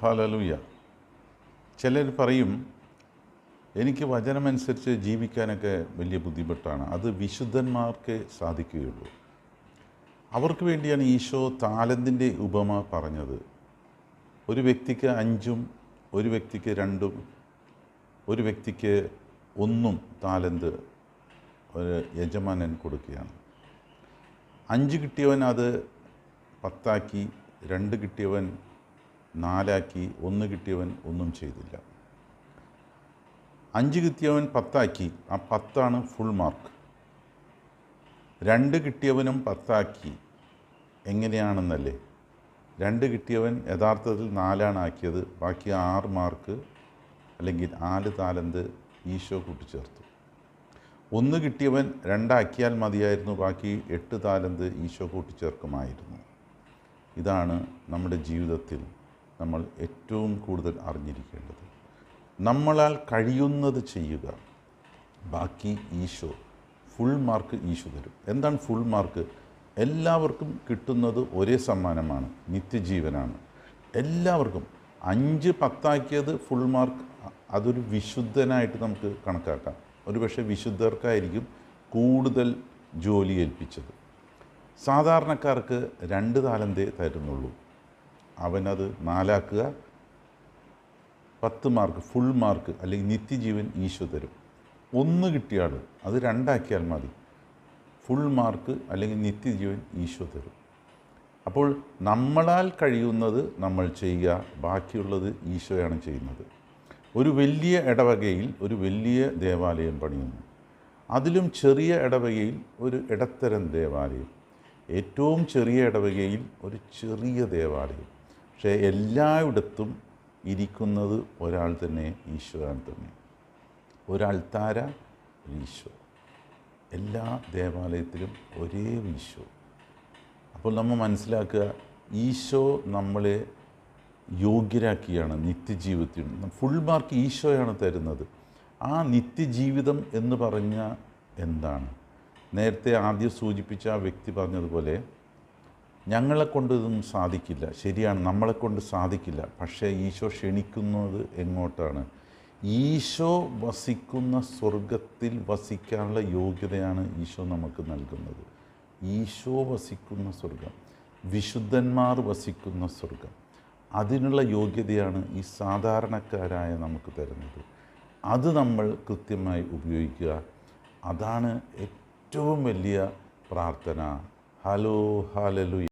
Hallelujah. ചിലർ പറയും, എനിക്ക് വചനമനുസരിച്ച് ജീവിക്കാനൊക്കെ വലിയ ബുദ്ധിമുട്ടാണ്, അത് വിശുദ്ധന്മാർക്കേ സാധിക്കുകയുള്ളൂ. അവർക്ക് വേണ്ടിയാണ് ഈശോ താലന്തിൻ്റെ ഉപമ പറഞ്ഞത്. ഒരു വ്യക്തിക്ക് 5, ഒരു വ്യക്തിക്ക് 2, ഒരു വ്യക്തിക്ക് 1 താലന്ത് ഒരു യജമാനൻ കൊടുക്കുകയാണ്. 5 കിട്ടിയവൻ അത് 10 ആക്കി, 2 കിട്ടിയവൻ 4 ആക്കി, 1 കിട്ടിയവൻ ഒന്നും ചെയ്തില്ല. 5 കിട്ടിയവൻ 10 ആക്കി, ആ 10 ഫുൾ മാർക്ക്. 2 കിട്ടിയവനും 10 ആക്കി. എങ്ങനെയാണെന്നല്ലേ, 2 കിട്ടിയവൻ യഥാർത്ഥത്തിൽ 4 ആക്കിയത്, ബാക്കി 6 മാർക്ക് അല്ലെങ്കിൽ 4 താലന്ത് ഈശോ കൂട്ടിച്ചേർത്തു. 1 കിട്ടിയവൻ 2 ആക്കിയാൽ മതിയായിരുന്നു, ബാക്കി 8 താലന്ത് ഈശോ കൂട്ടിച്ചേർക്കുമായിരുന്നു. ഇതാണ് നമ്മുടെ ജീവിതത്തിൽ നമ്മൾ ഏറ്റവും കൂടുതൽ അറിഞ്ഞിരിക്കേണ്ടത്. നമ്മളാൽ കഴിയുന്നത് ചെയ്യുക, ബാക്കി ഈശോ ഫുൾ മാർക്ക് ഈശോ തരും. എന്താണ് ഫുൾ മാർക്ക്? എല്ലാവർക്കും കിട്ടുന്നത് ഒരേ സമ്മാനമാണ്, നിത്യജീവനാണ്. എല്ലാവർക്കും 5, 10 ആക്കിയത് ഫുൾ മാർക്ക്, അതൊരു വിശുദ്ധനായിട്ട് നമുക്ക് കണക്കാക്കാം. ഒരു പക്ഷേ വിശുദ്ധർക്കായിരിക്കും കൂടുതൽ ജോലി ഏൽപ്പിച്ചത്. സാധാരണക്കാർക്ക് 2 താലന്തേ തരുന്നുള്ളൂ. അവനത് 4 ആക്കുക, 10 മാർക്ക് ഫുൾ മാർക്ക് അല്ലെങ്കിൽ നിത്യജീവൻ ഈശോ തരും. 1 കിട്ടിയാൽ അത് 2 ആക്കിയാൽ മതി, ഫുൾ മാർക്ക് അല്ലെങ്കിൽ നിത്യജീവൻ ഈശോ തരും. അപ്പോൾ നമ്മളാൽ കഴിയുന്നത് നമ്മൾ ചെയ്യുക, ബാക്കിയുള്ളത് ഈശോയാണ് ചെയ്യുന്നത്. ഒരു വലിയ ഇടവകയിൽ ഒരു വലിയ ദേവാലയം പണിയുന്നു. അതിലും ചെറിയ ഇടവകയിൽ ഒരു ഇടത്തരം ദേവാലയം, ഏറ്റവും ചെറിയ ഇടവകയിൽ ഒരു ചെറിയ ദേവാലയം. പക്ഷേ എല്ലായിടത്തും ഇരിക്കുന്നത് ഒരാൾ തന്നെ, ഈശോയാണ് തന്നെ. ഒരൾത്താര, ഒരു ഈശോ. എല്ലാ ദേവാലയത്തിലും ഒരേ ഈശോ. അപ്പോൾ നമ്മൾ മനസ്സിലാക്കുക, ഈശോ നമ്മളെ യോഗ്യരാക്കിയാണ് നിത്യജീവിതത്തിൽ. ഫുൾ മാർക്ക് ഈശോയാണ് തരുന്നത്. ആ നിത്യജീവിതം എന്ന് പറഞ്ഞാൽ എന്താണ്? നേരത്തെ ആദ്യം സൂചിപ്പിച്ച ആ വ്യക്തി പറഞ്ഞതുപോലെ, ഞങ്ങളെക്കൊണ്ട് ഇതൊന്നും സാധിക്കില്ല. ശരിയാണ്, നമ്മളെക്കൊണ്ട് സാധിക്കില്ല. പക്ഷേ ഈശോ ക്ഷണിക്കുന്നത് എങ്ങോട്ടാണ്? ഈശോ വസിക്കുന്ന സ്വർഗത്തിൽ വസിക്കാനുള്ള യോഗ്യതയാണ് ഈശോ നമുക്ക് നൽകുന്നത്. ഈശോ വസിക്കുന്ന സ്വർഗം, വിശുദ്ധന്മാർ വസിക്കുന്ന സ്വർഗം, അതിനുള്ള യോഗ്യതയാണ് ഈ സാധാരണക്കാരായ നമുക്ക് തരുന്നത്. അത് നമ്മൾ കൃത്യമായി ഉപയോഗിക്കുക. അതാണ് ഏറ്റവും വലിയ പ്രാർത്ഥന. ഹല്ലേലൂയ.